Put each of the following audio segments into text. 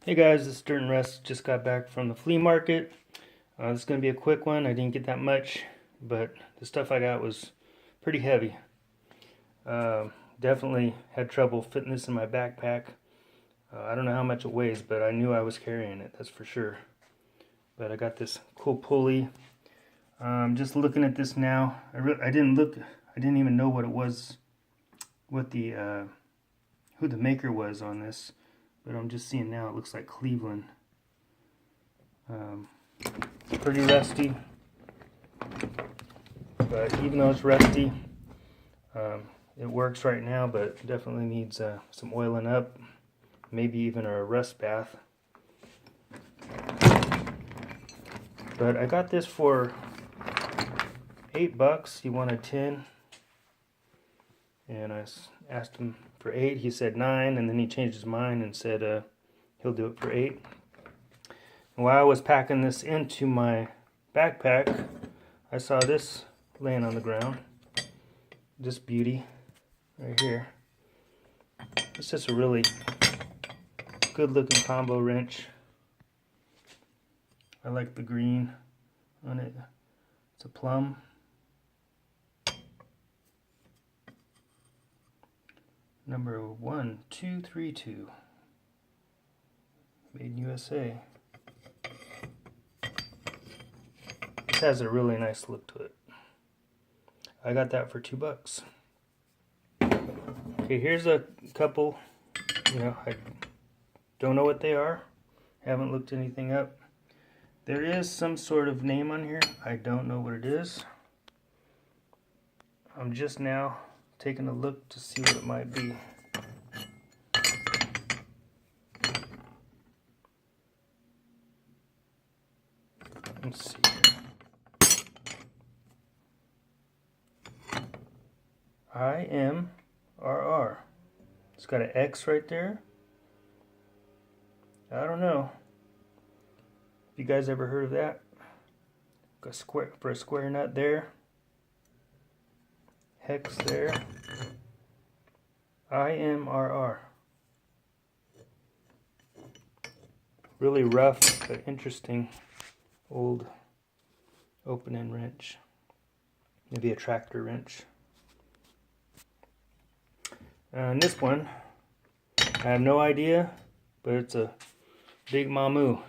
Hey guys, this is Dirt and Rust. Just got back from the flea market. This is going to be a quick one. I didn't get that much, but the stuff I got was pretty heavy. Definitely had trouble fitting this in my backpack. I don't know how much it weighs, but I knew I was carrying it, that's for sure. But I got this cool pulley. Just looking at this now, I didn't even know what it was, what the who the maker was on this. But I'm just seeing now, it looks like Cleveland. It's pretty rusty, but even though it's rusty, it works right now, but definitely needs some oiling up, maybe even a rust bath. But I got this for $8. He wanted 10, and I asked him for 8. He said 9, and then he changed his mind and said he'll do it for 8. And while I was packing this into my backpack, I saw this laying on the ground. This beauty right here. It's just a really good looking combo wrench. I like the green on it. It's a Plumb. Number 1232. Made in USA. This has a really nice look to it. I got that for $2. Okay, here's a couple. I don't know what they are. Haven't looked anything up. There is some sort of name on here. I don't know what it is. I'm just now taking a look to see what it might be. Let's see here. IMRR. It's got an X right there. I don't know. Have you guys ever heard of that? Got square for a square nut there. Hex there. IMRR. Really rough but interesting old open-end wrench. Maybe a tractor wrench. And this one, I have no idea, but it's a big mamu.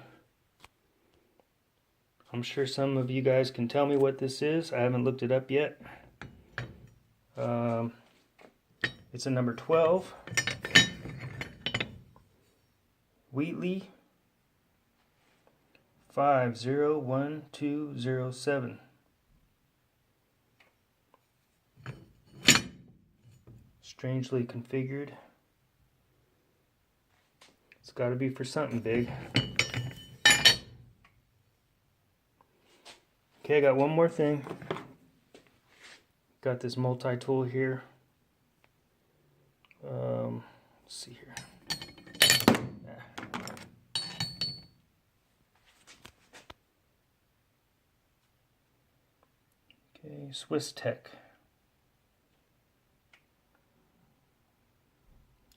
I'm sure some of you guys can tell me what this is. I haven't looked it up yet. It's a number 12. Wheatley 501207. Strangely configured. It's got to be for something big. Okay, I got one more thing. Got this multi-tool here. Let's see here. Okay, Swiss Tech.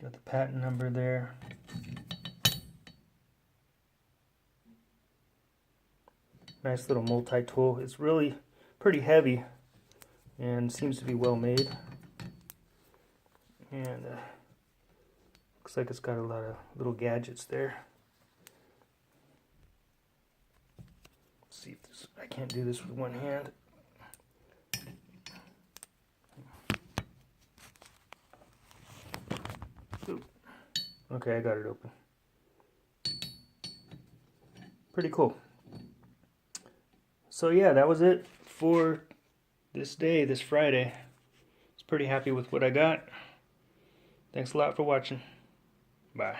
Got the patent number there. Nice little multi-tool. It's really pretty heavy and seems to be well made. And looks like it's got a lot of little gadgets there. Let's see if this, I can't do this with one hand. Ooh. Okay, I got it open. Pretty cool. So yeah, that was it for this day, this Friday. I was pretty happy with what I got. Thanks a lot for watching. Bye.